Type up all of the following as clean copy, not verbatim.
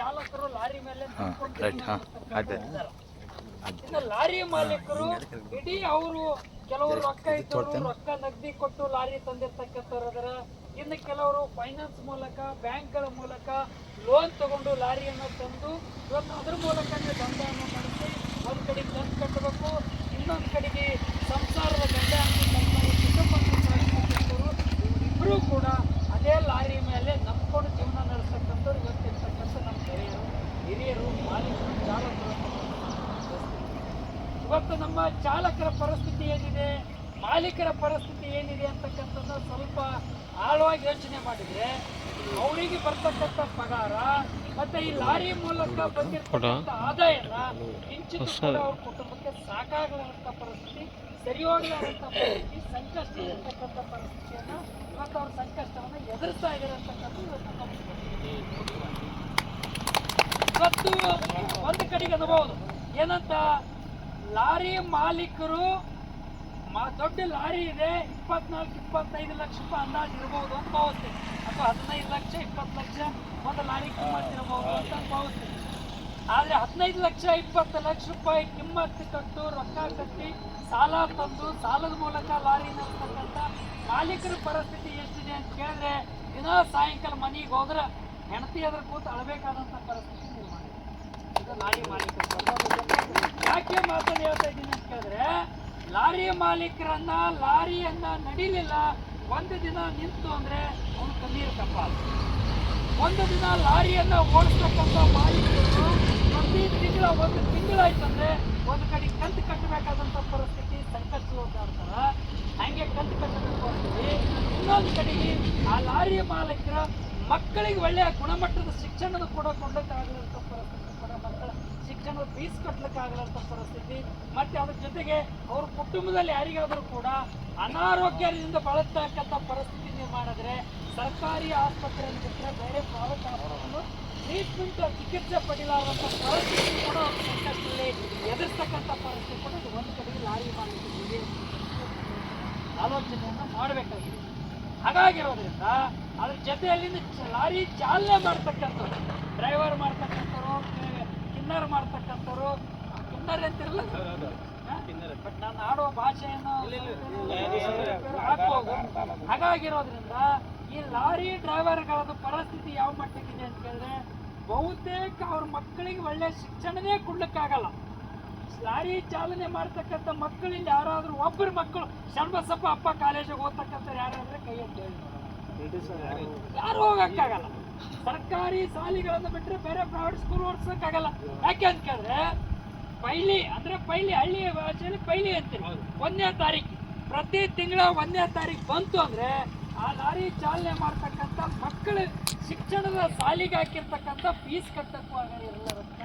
ಚಾಲಕರು ಲಾರಿ ಮೇಲೆ ಇನ್ನು ಲಾರಿ ಮಾಲೀಕರು ಇಡೀ ಅವರು ಕೆಲವರು ರೊಕ್ಕ ಇದ್ದವರು ರೊಕ್ಕ ನಗದಿ ಕೊಟ್ಟು ಲಾರಿ ತಂದಿರ್ತಕ್ಕಂಥವ್ರು ಅದರ. ಇನ್ನು ಕೆಲವರು ಫೈನಾನ್ಸ್ ಮೂಲಕ ಬ್ಯಾಂಕ್ಗಳ ಮೂಲಕ ಲೋನ್ ತಗೊಂಡು ಲಾರಿಯನ್ನು ತಂದು ಇವತ್ತು ಅದ್ರ ಮೂಲಕನೇ ದಂಧೆಯನ್ನು ನಡೆಸಿ ಒಂದು ಕಡೆಗೆ ಕಂತು ಕಟ್ಟಬೇಕು, ಇನ್ನೊಂದು ಕಡೆಗೆ ಸಂಸಾರದ ಗಂಡ ಕುಟುಂಬವನ್ನು ಸಾಗಿಸ್ತಕ್ಕಂಥವ್ರು ಇಬ್ಬರೂ ಕೂಡ ಅದೇ ಲಾರಿ ಮೇಲೆ ನಂಬ್ಕೊಂಡು ಜೀವನ ನಡೆಸ್ತಕ್ಕಂಥವ್ರು ಇವತ್ತಿರ್ತಕ್ಕಂಥ ನಮ್ಮ ಹಿರಿಯರು ಮಾಲೀಕರು ಚಾಲಕರು. ಇವತ್ತು ನಮ್ಮ ಚಾಲಕರ ಪರಿಸ್ಥಿತಿ ಏನಿದೆ, ಮಾಲೀಕರ ಪರಿಸ್ಥಿತಿ ಏನಿದೆ ಅಂತಕ್ಕಂಥದ್ದನ್ನ ಸ್ವಲ್ಪ ಆಳವಾಗಿ ಯೋಚನೆ ಮಾಡಿದ್ರೆ ಅವರಿಗೆ ಬರ್ತಕ್ಕಂಥ ಪಗಾರ ಮತ್ತೆ ಈ ಲಾರಿ ಮೂಲಕ ಬಂದಿರತಕ್ಕಂಥ ಆದಾಯನ ಕಿಂಚಿತ್ ಕೂಡ ಅವ್ರ ಕುಟುಂಬಕ್ಕೆ ಸಾಕಾಗಲಾರಂಥ ಪರಿಸ್ಥಿತಿ, ಸರಿ ಹೋಗಲಾರಂಥ ಪರಿಸ್ಥಿತಿ, ಸಂಕಷ್ಟ ಇರತಕ್ಕಂಥ ಪರಿಸ್ಥಿತಿಯನ್ನ ಇವತ್ತು ಅವ್ರ ಸಂಕಷ್ಟವನ್ನು ಎದುರಿಸ್ತಾ ಇರತಕ್ಕಂಥದ್ದು ಇವತ್ತು ಒಂದು ಕಡೆಗೆ ಅನ್ಬೋದು ಏನಂತ, ಲಾರಿ ಮಾಲೀಕರು ದೊಡ್ಡ ಲಾರಿ ಇದೆ 24-25 ಲಕ್ಷ ರೂಪಾಯಿ ಅಂದಾಜು ಇರಬಹುದು ಅಂತ ಭಾವಿಸ್ತೀವಿ, ಅಥವಾ 15 ಲಕ್ಷ 20 ಲಕ್ಷ ಒಂದು ಲಾರಿ ಕಿಮ್ಮತ್ತು ಇರಬಹುದು ಅಂತ ಭಾವಿಸ್ತೀವಿ. ಆದರೆ 15 ಲಕ್ಷ 20 ಲಕ್ಷ ರೂಪಾಯಿ ಕಿಮ್ಮತ್ತು ಕಟ್ಟು ರೊಕ್ಕ ಕಟ್ಟಿ ಸಾಲ ತಂದು ಸಾಲದ ಮೂಲಕ ಲಾರಿ ನಡೆಸ್ತಕ್ಕಂಥ ಮಾಲೀಕರ ಪರಿಸ್ಥಿತಿ ಎಷ್ಟಿದೆ ಅಂತ ಕೇಳಿದ್ರೆ ದಿನ ಸಾಯಂಕಾಲ ಮನೆಗೆ ಹೋದ್ರೆ ಹೆಂಡತಿ ಅದ್ರ ಕೂತು ಅಳಬೇಕಾದಂಥ ಪರಿಸ್ಥಿತಿ ನಿರ್ಮಾಣ ಇದು ಲಾರಿ ಮಾಲೀಕರು. ಯಾಕೆ ಮಾತನ್ನು ಹೇಳ್ತಾ ಇದ್ದೀನಿ ಅಂತ ಕೇಳಿದ್ರೆ, ಲಾರಿ ಮಾಲೀಕರನ್ನ ಲಾರಿಯನ್ನ ನಡಿಲಿಲ್ಲ ಒಂದು ದಿನ ನಿಂತು ಅಂದ್ರೆ ಅವನು ಕಣ್ಣೀರು ಕಪ್ಪಾಲ. ಒಂದು ದಿನ ಲಾರಿಯನ್ನ ಓಡಿಸ್ತಕ್ಕಂಥ ಮಾಲೀಕರು ಪ್ರತಿ ಒಂದು ತಿಂಗಳಾಯ್ತಂದ್ರೆ ಒಂದು ಕಡೆ ಕಂತು ಕಟ್ಟಬೇಕಾದಂಥ ಪರಿಸ್ಥಿತಿ ಸಂಕಷ್ಟ ಓದಾಡ್ತಾರ, ಹಂಗೆ ಕಂತು ಕಟ್ಟಬೇಕು ಅಂತೀವಿ. ಇನ್ನೊಂದು ಕಡೆಗೆ ಆ ಲಾರಿ ಮಾಲೀಕರ ಮಕ್ಕಳಿಗೆ ಒಳ್ಳೆಯ ಗುಣಮಟ್ಟದ ಶಿಕ್ಷಣದ ಕೂಡ ಕೊಡಲಿಕ್ಕಾಗಲಂಥ ಪರಿಸ್ಥಿತಿ, ಕೂಡ ಮಕ್ಕಳ ಶಿಕ್ಷಣದ ಫೀಸ್ ಕಟ್ಟಲಿಕ್ಕಾಗಲಂಥ ಪರಿಸ್ಥಿತಿ, ಮತ್ತೆ ಅದ್ರ ಜೊತೆಗೆ ಅವ್ರ ಕುಟುಂಬದಲ್ಲಿ ಯಾರಿಗಾದರೂ ಕೂಡ ಅನಾರೋಗ್ಯದಿಂದ ಬಳಲ್ತಕ್ಕಂಥ ಪರಿಸ್ಥಿತಿ ನಿರ್ಮಾಣಿದ್ರೆ ಸರ್ಕಾರಿ ಆಸ್ಪತ್ರೆಯನ್ನು ಬಿಟ್ಟರೆ ಬೇರೆ ಪ್ರೈವೇಟ್ ಆಸ್ಪತ್ರೆಗಳು ಟ್ರೀಟ್ಮೆಂಟ್ ಚಿಕಿತ್ಸೆ ಪಡೆಯಲಾದಂಥ ಪರಿಸ್ಥಿತಿ ಕೂಡ ಅವ್ರ ಸಂಕಷ್ಟದಲ್ಲಿ ಎದುರಿಸ್ತಕ್ಕಂಥ ಪರಿಸ್ಥಿತಿ ಕೂಡ ಒಂದು ಕಡೆಗೆ ಲಾರಿ ಮಾಲೀಕರಿಗೆ ಆಲೋಚನೆಯನ್ನು ಮಾಡಬೇಕಾಗಿದೆ. ಹಾಗಾಗಿರೋದ್ರಿಂದ ಅದ್ರ ಜೊತೆಯಲ್ಲಿ ಲಾರಿ ಚಾಲನೆ ಮಾಡ್ತಕ್ಕಂಥವ್ರು, ಡ್ರೈವರ್ ಮಾಡ್ತಕ್ಕಂಥವ್ರು, ಕಿನ್ನರ್ ಮಾಡ್ತಕ್ಕಂಥವ್ರು, ಕಿನ್ನರ್ ಅಂತಿರಲ್ಲ ಬಟ್ ನಾನು ಆಡುವ ಭಾಷೆಯನ್ನು ಹಾಕ್ಬೋದು. ಹಾಗಾಗಿರೋದ್ರಿಂದ ಈ ಲಾರಿ ಡ್ರೈವರ್ಗಳದ್ದು ಪರಿಸ್ಥಿತಿ ಯಾವ ಮಟ್ಟಕ್ಕಿದೆ ಅಂತ ಕೇಳಿದ್ರೆ ಬಹುತೇಕ ಅವ್ರ ಮಕ್ಕಳಿಗೆ ಒಳ್ಳೆ ಶಿಕ್ಷಣನೇ ಕೊಡ್ಲಿಕ್ಕಾಗಲ್ಲ. ಲಾರಿ ಚಾಲನೆ ಮಾಡ್ತಕ್ಕಂಥ ಮಕ್ಕಳಿಂದ ಯಾರಾದ್ರೂ ಒಬ್ಬರು ಮಕ್ಕಳು ಶರಣಬಸಪ್ಪ ಅಪ್ಪ ಕಾಲೇಜಿಗೆ ಓದ್ತಕ್ಕಂಥ ಯಾರಾದ್ರೆ ಕೈ ಅಂತ ಹೇಳಿ ಯಾರು ಹೋಗಕ್ಕಾಗಲ್ಲ. ಸರ್ಕಾರಿ ಶಾಲೆಗಳನ್ನು ಬಿಟ್ಟರೆ ಬೇರೆ ಪ್ರೈವೇಟ್ ಸ್ಕೂಲ್ ಓಡಿಸೋಕ್ಕಾಗಲ್ಲ. ಯಾಕೆ ಅಂತ ಕೇಳಿದ್ರೆ ಪೈಲಿ ಹಳ್ಳಿ ಭಾಷೆಯಲ್ಲಿ ಪೈಲಿ ಅಂತೀರಿ 1ನೇ ತಾರೀಕು, ಪ್ರತಿ ತಿಂಗಳ 1ನೇ ತಾರೀಕು ಬಂತು ಅಂದ್ರೆ ಆ ಲಾರಿ ಚಾಲನೆ ಮಾಡ್ತಕ್ಕಂಥ ಮಕ್ಕಳ ಶಿಕ್ಷಣದ ಶಾಲೆಗೆ ಹಾಕಿರ್ತಕ್ಕಂಥ ಫೀಸ್ ಕಟ್ಟಕ್ಕೂ ಇರಲಾರಂತ,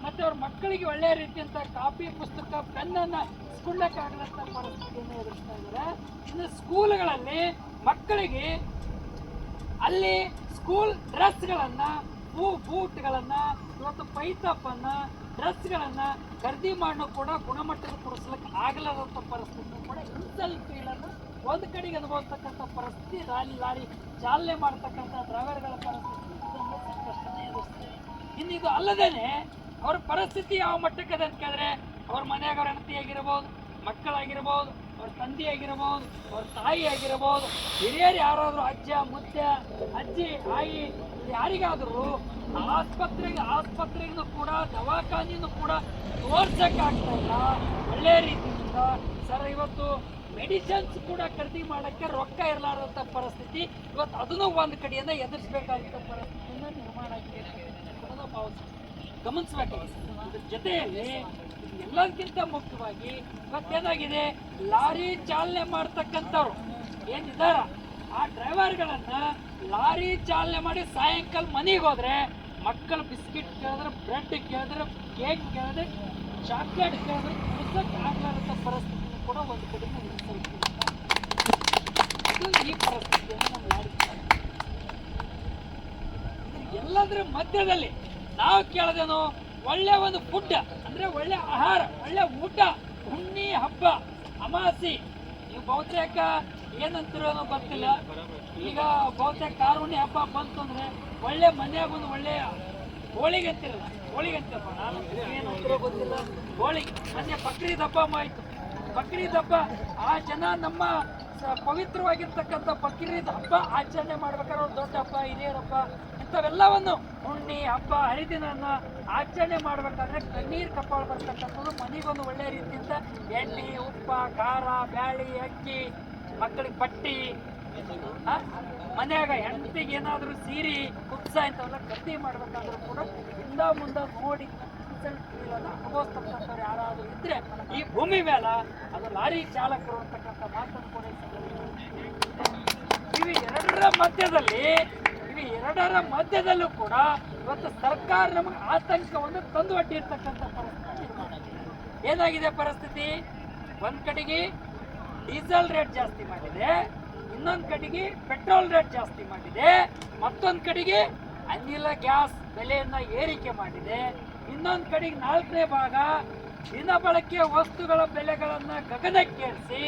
ಮತ್ತೆ ಅವ್ರ ಮಕ್ಕಳಿಗೆ ಒಳ್ಳೆಯ ರೀತಿಯಂತ ಕಾಪಿ ಪುಸ್ತಕ ಪೆನ್ನನ್ನು ಇಸ್ಕೊಳ್ಳಕ್ಕಾಗಲಂಥ ಪರಿಸ್ಥಿತಿಯನ್ನು ಎದುರಿಸ್ತಾ ಇದ್ದಾರೆ. ಇನ್ನು ಸ್ಕೂಲ್ಗಳಲ್ಲಿ ಮಕ್ಕಳಿಗೆ ಅಲ್ಲಿ ಸ್ಕೂಲ್ ಡ್ರೆಸ್ಗಳನ್ನು, ಬೂಟ್ಗಳನ್ನು, ಇವತ್ತು ಪೈತಾಪನ್ನು, ಡ್ರೆಸ್ಗಳನ್ನು ಖರೀದಿ ಮಾಡಲು ಕೂಡ ಗುಣಮಟ್ಟದ ಕೊಡಿಸ್ಲಿಕ್ಕೆ ಆಗಲಾರಂಥ ಪರಿಸ್ಥಿತಿ ಕೂಡ ಇನ್ಸಲ್ ಫೀಲನ್ನು ಒಂದು ಕಡೆಗೆ ಅನುಭವಿಸ್ತಕ್ಕಂಥ ಪರಿಸ್ಥಿತಿ ಲಾರಿ ಚಾಲನೆ ಮಾಡ್ತಕ್ಕಂಥ ಡ್ರೈವರ್ಗಳ ಪರಿಸ್ಥಿತಿ ಇದನ್ನು ಸಂಕಷ್ಟನೇ ಎದುರಿಸ್ತಾರೆ. ಇನ್ನು ಇದು ಅಲ್ಲದೇನೆ ಅವ್ರ ಪರಿಸ್ಥಿತಿ ಯಾವ ಮಟ್ಟಕ್ಕದೆ ಅಂತ ಕೇಳಿದ್ರೆ ಅವ್ರ ಮನೆಯಾಗ ಅವ್ರ ಹೆಂಡತಿ ಆಗಿರ್ಬೋದು, ಮಕ್ಕಳಾಗಿರ್ಬೋದು, ಅವ್ರ ತಂದೆ ಆಗಿರ್ಬೋದು, ಅವ್ರ ತಾಯಿ ಆಗಿರ್ಬೋದು, ಹಿರಿಯರು ಯಾರಾದರೂ ಅಜ್ಜ ಮುತ್ಯ ಅಜ್ಜಿ ಆಯಿ ಯಾರಿಗಾದರೂ ಆಸ್ಪತ್ರೆಗೂ ಕೂಡ ದವಾಖಾನೆಯನ್ನು ಕೂಡ ತೋರ್ಸಕ್ಕಾಗ್ತಾ ಇಲ್ಲ ಒಳ್ಳೆ ರೀತಿಯಿಂದ. ಸರ್ ಇವತ್ತು ಮೆಡಿಸಿನ್ಸ್ ಕೂಡ ಖರೀದಿ ಮಾಡೋಕ್ಕೆ ರೊಕ್ಕ ಇರಲಾರಂಥ ಪರಿಸ್ಥಿತಿ ಇವತ್ತು ಅದನ್ನು ಒಂದು ಕಡೆಯಿಂದ ಎದುರಿಸಬೇಕಾದಂಥ ಪರಿಸ್ಥಿತಿಯಿಂದ ನಿರ್ಮಾಣ ಆಗಿದೆ ಅನ್ನೋದನ್ನು ಗಮನಿಸಬೇಕಾಗಿದೆ. ಇದ್ರ ಜೊತೆಯಲ್ಲಿ ಎಲ್ಲದಕ್ಕಿಂತ ಮುಖ್ಯವಾಗಿ ಇವತ್ತೇನಾಗಿದೆ, ಲಾರಿ ಚಾಲನೆ ಮಾಡ್ತಕ್ಕಂಥವ್ರು ಏನಿದಾರ ಆ ಡ್ರೈವರ್ಗಳನ್ನ ಲಾರಿ ಚಾಲನೆ ಮಾಡಿ ಸಾಯಂಕಾಲ ಮನೆಗೆ ಹೋದ್ರೆ ಮಕ್ಕಳು ಬಿಸ್ಕಿಟ್ ಕೇಳಿದ್ರೆ, ಬ್ರೆಡ್ ಕೇಳಿದ್ರೆ, ಕೇಕ್ ಕೇಳಿದ್ರೆ, ಚಾಕ್ಲೇಟ್ ಕೇಳಿದ್ರೆ ಕುಡಿಸಕ್ಕೆ ಆಗ್ಲಾರಂಥ ಪರಿಸ್ಥಿತಿಯನ್ನು ಕೂಡ ಒಂದು ಕಡೆ ಈ ಪರಿಸ್ಥಿತಿಯನ್ನು ನಾವು ಲಾರಿ ಎಲ್ಲದರ ಮಧ್ಯದಲ್ಲಿ ನಾವು ಕೇಳೋದೇನು, ಒಳ್ಳೆ ಒಂದು ಫುಡ್ ಅಂದ್ರೆ ಒಳ್ಳೆ ಆಹಾರ, ಒಳ್ಳೆ ಊಟ, ಹುಣ್ಣಿ ಹಬ್ಬ ಅಮಾಸಿ ನೀವು ಬಹುತೇಕ ಏನಂತಿರೋ ಗೊತ್ತಿಲ್ಲ. ಈಗ ಬಹುತೇಕ ಕಾರುಣ್ಯ ಹಬ್ಬ ಬಂತು ಅಂದ್ರೆ ಒಳ್ಳೆ ಮನೆಯಾಗ ಒಂದು ಒಳ್ಳೆ ಹೋಳಿಗೆ ಅಂತಿರಲ್ಲ, ಹೋಳಿಗೆ ಅಂತೀರಪ್ಪ, ನಾನು ಏನು ಅಂತಿರೋ ಗೊತ್ತಿಲ್ಲ. ಹೋಳಿಗೆ ಮೊನ್ನೆ ಬಕ್ರೀದ್ ಹಬ್ಬ ಆಯ್ತು. ಬಕ್ರೀದ್ ಹಬ್ಬ ಆ ಜನ ನಮ್ಮ ಪವಿತ್ರವಾಗಿರ್ತಕ್ಕಂಥ ಬಕ್ರೀದ್ ಹಬ್ಬ ಆಚರಣೆ ಮಾಡ್ಬೇಕಾದ್ರೆ ಅವ್ರು ದೊಡ್ಡ ಹಬ್ಬ, ಹಿರಿಯರಪ್ಪ ಇಂಥವೆಲ್ಲವನ್ನು ಹುಣ್ಣಿ ಹಬ್ಬ ಹರಿದಿನನ್ನ ಆಚರಣೆ ಮಾಡ್ಬೇಕಾದ್ರೆ ಕಣ್ಣೀರು ಕಪ್ಪಾಳು ಬರ್ತಕ್ಕಂಥದ್ದು. ಮನೆಗೊಂದು ಒಳ್ಳೆ ರೀತಿಯಿಂದ ಎಣ್ಣೆ, ಉಪ್ಪ, ಖಾರ, ಬ್ಯಾಳಿ, ಅಕ್ಕಿ, ಮಕ್ಕಳಿಗೆ ಬಟ್ಟಿ, ಮನ್ಯಾಗ ಹೆಂಡತಿಗೆ ಏನಾದರೂ ಸೀರೆ, ಕುಪ್ಸ ಇಂಥವೆಲ್ಲ ಖರೀದಿ ಮಾಡ್ಬೇಕಾದ್ರೂ ಕೂಡ ಹಿಂದ ಮುಂದೆ ನೋಡಿ ಅನುಭವಿಸ್ತಕ್ಕಂಥವ್ರು ಯಾರಾದರೂ ಇದ್ರೆ ಈ ಭೂಮಿ ಮೇಲೆ ಅದು ಲಾರಿ ಚಾಲಕರು ಅಂತಕ್ಕಂಥ ಮಾತನ್ನು ಕೂಡ ಇವು ಎರಡರ ಮಧ್ಯದಲ್ಲೂ ಕೂಡ ಇವತ್ತು ಸರ್ಕಾರ ನಮಗೆ ಆತಂಕವನ್ನು ತಂದು ಒಡ್ಡಿರ್ತಕ್ಕಂಥ ಪರಿಸ್ಥಿತಿ ನಿರ್ಮಾಣ ಆಗಿದೆ. ಏನಾಗಿದೆ ಪರಿಸ್ಥಿತಿ? ಒಂದ್ ಕಡೆಗೆ ಡೀಸೆಲ್ ರೇಟ್ ಜಾಸ್ತಿ ಮಾಡಿದೆ, ಇನ್ನೊಂದು ಕಡೆಗೆ ಪೆಟ್ರೋಲ್ ರೇಟ್ ಜಾಸ್ತಿ ಮಾಡಿದೆ, ಮತ್ತೊಂದು ಕಡೆಗೆ ಅನಿಲ ಗ್ಯಾಸ್ ಬೆಲೆಯನ್ನ ಏರಿಕೆ ಮಾಡಿದೆ, ಇನ್ನೊಂದು ಕಡೆಗೆ 4ನೇ ಭಾಗ ದಿನ ಬಳಕೆಯ ವಸ್ತುಗಳ ಬೆಲೆಗಳನ್ನ ಗಗನಕ್ಕೇರಿಸಿ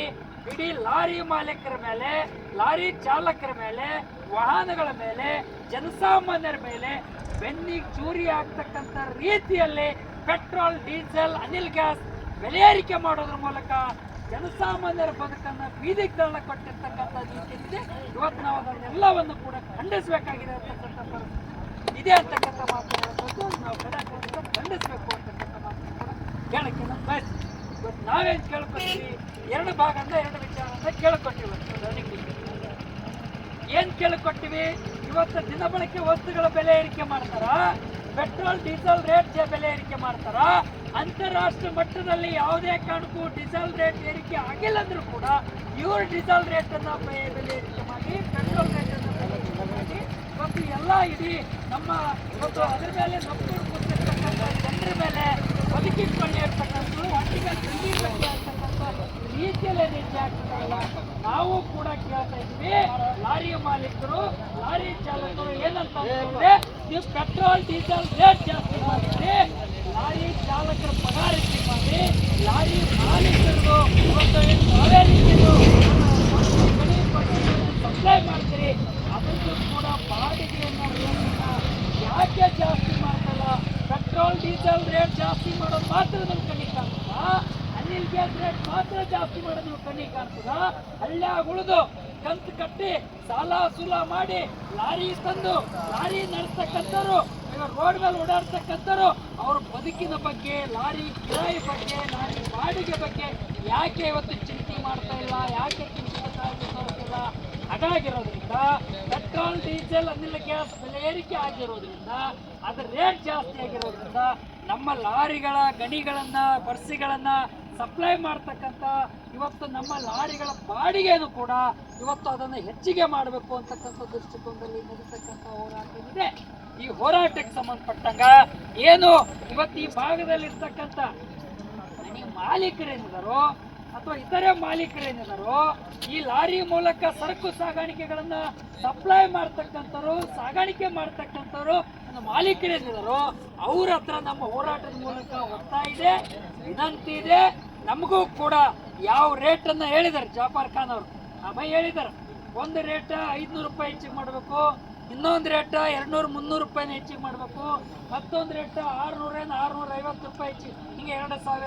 ಇಡೀ ಲಾರಿ ಮಾಲೀಕರ ಮೇಲೆ, ಲಾರಿ ಚಾಲಕರ ಮೇಲೆ, ವಾಹನಗಳ ಮೇಲೆ, ಜನಸಾಮಾನ್ಯರ ಮೇಲೆ ಬೆನ್ನಿಗೆ ಚೂರಿ ಆಗ್ತಕ್ಕಂಥ ರೀತಿಯಲ್ಲಿ ಪೆಟ್ರೋಲ್, ಡೀಸೆಲ್, ಅನಿಲ್ ಗ್ಯಾಸ್ ಬೆಲೆ ಏರಿಕೆ ಮಾಡೋದ್ರ ಮೂಲಕ ಜನಸಾಮಾನ್ಯರ ಬದುಕನ್ನು ಬೀದಿಗೆ ತಳ್ಳ ಕೊಟ್ಟಿರ್ತಕ್ಕಂಥ ರೀತಿಯಿದೆ. ಇವತ್ತು ನಾವು ಅದನ್ನೆಲ್ಲವನ್ನು ಕೂಡ ಖಂಡಿಸಬೇಕಾಗಿದೆ ಅಂತಕ್ಕಂಥ ಪರಿಸ್ಥಿತಿ ಇದೆ ಅಂತಕ್ಕಂಥ ಮಾತನಾಡಬೇಕು. ನಾವು ಖಂಡಿಸಬೇಕು ಅಂತಕ್ಕಂಥ ಮಾತನ್ನು ಕೂಡ ಹೇಳಕ್ಕೆ ನಾನು ಬಯಸ್ತೀನಿ. ಇವತ್ತು ನಾವೇನು ಕೇಳ್ಕೊತೀವಿ? 2 ಭಾಗ ಅಂತ 2 ವಿಚಾರ ಅಂತ ಕೇಳ್ಕೊಟ್ಟಿವಿ. ಏನ್ ಕೇಳ್ಕೊಟ್ಟಿವಿ? ಇವತ್ತು ದಿನಬಳಕೆ ವಸ್ತುಗಳ ಬೆಲೆ ಏರಿಕೆ ಮಾಡ್ತಾರ, ಪೆಟ್ರೋಲ್ ಡೀಸೆಲ್ ರೇಟ್ ಬೆಲೆ ಏರಿಕೆ ಮಾಡ್ತಾರ. ಅಂತಾರಾಷ್ಟ್ರೀಯ ಮಟ್ಟದಲ್ಲಿ ಯಾವುದೇ ಕಾರಣಕ್ಕೂ ಡೀಸೆಲ್ ರೇಟ್ ಏರಿಕೆ ಆಗಿಲ್ಲ ಅಂದ್ರೂ ಕೂಡ ಇವರು ಡೀಸೆಲ್ ರೇಟ್ ಅನ್ನ ಬೆಲೆ ಏರಿಕೆ ಮಾಡಿ, ಪೆಟ್ರೋಲ್ ರೇಟ್ ಅನ್ನ ಬೆಲೆ ಏರಿಕೆ ಮಾಡಿ ಇವತ್ತು ಎಲ್ಲ ಇಡೀ ನಮ್ಮ ಇವತ್ತು ಅದ್ರ ಮೇಲೆ ನಂಬಿಕೆ ಕೂತಿರ್ತಕ್ಕಂಥ ಜನರ ಮೇಲೆ ಬದುಕಿಕೊಂಡು ಇರ್ತಕ್ಕಂಥ ಒಟ್ಟಿಗೆ ತಿಂಡಿ ಬಗ್ಗೆ ಆಗ್ತಕ್ಕಂಥ ರೀತಿಯಲ್ಲೇ ರೀತಿ ಆಗ್ತದಲ್ಲ. ನಾವು ಕೂಡ ಕೇಳ್ತಾ ಇದ್ವಿ, ಲಾರಿ ಮಾಲೀಕರು, ಲಾರಿ ಚಾಲಕರು ಏನಂತ ಹೇಳಿದ್ರೆ, ನೀವು ಪೆಟ್ರೋಲ್ ಡೀಸೆಲ್ ರೇಟ್ ಜಾಸ್ತಿ ಮಾಡಿದ್ರಿ, ಲಾರಿ ಚಾಲಕರ ಪಗಾರ ಹೆಚ್ಚಿಗೆ ಮಾಡಿ, ಲಾರಿ ಮಾಲೀಕರು ಇವತ್ತು ಯಾವುದೇ ರೀತಿಯಲ್ಲೂ ಸಪ್ಲೈ ಮಾಡ್ತೀರಿ, ಅದಕ್ಕೂ ಕೂಡ ಬಾಡಿಗೆಯನ್ನು ಯಾಕೆ ಜಾಸ್ತಿ ಮಾಡ್ತಲ್ಲ? ಪೆಟ್ರೋಲ್ ಡೀಸೆಲ್ ರೇಟ್ ಜಾಸ್ತಿ ಮಾಡೋದು ಮಾತ್ರ ನಮ್ಗೆ ಕಣ್ಣಿಗೆ ಕಾಣ್ತದ, ಅನಿಲ್ ಗ್ಯಾಸ್ ರೇಟ್ ಮಾತ್ರ ಜಾಸ್ತಿ ಮಾಡೋದು ನೀವು ಕಣ್ಣಿಗೆ ಕಾಣ್ತದ. ಹಳ್ಳ್ಯಾಗ ಉಳಿದು ಕಂತು ಕಟ್ಟಿ ಸಾಲ ಸೂಲ ಮಾಡಿ ಲಾರಿ ತಂದು ಲಾರಿ ನಡೆಸ್ತಕ್ಕಂಥವ್ರು, ರೋಡ್ ಮೇಲೆ ಓಡಾಡ್ತಕ್ಕಂಥವ್ರು ಅವ್ರ ಬದುಕಿನ ಬಗ್ಗೆ, ಲಾರಿ ಕಿರಾಯಿ ಬಗ್ಗೆ, ಲಾರಿ ಬಾಡಿಗೆ ಬಗ್ಗೆ ಯಾಕೆ ಇವತ್ತು ಚಿಂತೆ ಮಾಡ್ತಾ ಇಲ್ಲ? ಯಾಕೆ ಚಿಂತೆ ತೋರಿಸಿಲ್ಲ? ಹಾಗಾಗಿರೋದ್ರಿಂದ ಪೆಟ್ರೋಲ್ ಡೀಸೆಲ್ ಅನಿಲ ಗ್ಯಾಸ್ ಬೆಲೆ ಏರಿಕೆ ಆಗಿರೋದ್ರಿಂದ, ಅದ್ರ ರೇಟ್ ಜಾಸ್ತಿ ಆಗಿರೋದ್ರಿಂದ ನಮ್ಮ ಲಾರಿಗಳ ಗಣಿಗಳನ್ನ, ಬರ್ಸಿಗಳನ್ನ ಸಪ್ಲೈ ಮಾಡ್ತಕ್ಕಂಥ ಇವತ್ತು ನಮ್ಮ ಲಾರಿಗಳ ಬಾಡಿಗೆಯನ್ನು ಕೂಡ ಇವತ್ತು ಅದನ್ನು ಹೆಚ್ಚಿಗೆ ಮಾಡಬೇಕು ಅಂತಕ್ಕಂಥ ದೃಷ್ಟಿಕೋನದಲ್ಲಿ ನಡೀತಕ್ಕಂಥ ಹೋರಾಟ ಇದೆ. ಈ ಹೋರಾಟಕ್ಕೆ ಸಂಬಂಧಪಟ್ಟಂಗ ಏನು ಇವತ್ತು ಈ ಭಾಗದಲ್ಲಿ ಇರ್ತಕ್ಕಂಥ ಮಾಲೀಕರೇನಿದಾರೋ ಅಥವಾ ಇತರೆ ಮಾಲೀಕರೇನಿದಾರೋ, ಈ ಲಾರಿ ಮೂಲಕ ಸರಕು ಸಾಗಾಣಿಕೆಗಳನ್ನ ಸಪ್ಲೈ ಮಾಡ್ತಕ್ಕಂಥವ್ರು, ಸಾಗಾಣಿಕೆ ಮಾಡ್ತಕ್ಕಂಥವ್ರು ಮಾಲೀಕರೇನಿದಾರೋ ಅವ್ರ ಹತ್ರ ನಮ್ಮ ಹೋರಾಟದ ಮೂಲಕ ಒತ್ತಾಯ ಇದೆ, ವಿನಂತಿ ಇದೆ. ನಮಗೂ ಕೂಡ ಯಾವ ರೇಟನ್ನು ಹೇಳಿದ್ದಾರೆ ಜಾಫರ್ ಖಾನ್ ಅವರು, ಅಭಯ ಹೇಳಿದ್ದಾರೆ, ಒಂದು ರೇಟ್ 500 ರೂಪಾಯಿ ಹೆಚ್ಚಿಗೆ ಮಾಡಬೇಕು, ಇನ್ನೊಂದು ರೇಟ್ 200-300 ರೂಪಾಯಿನ ಹೆಚ್ಚಿಗೆ ಮಾಡಬೇಕು, ಮತ್ತೊಂದು ರೇಟ್ 600-650 ರೂಪಾಯಿ ಹೆಚ್ಚಿಗೆ, ಹಿಂಗೆ 2000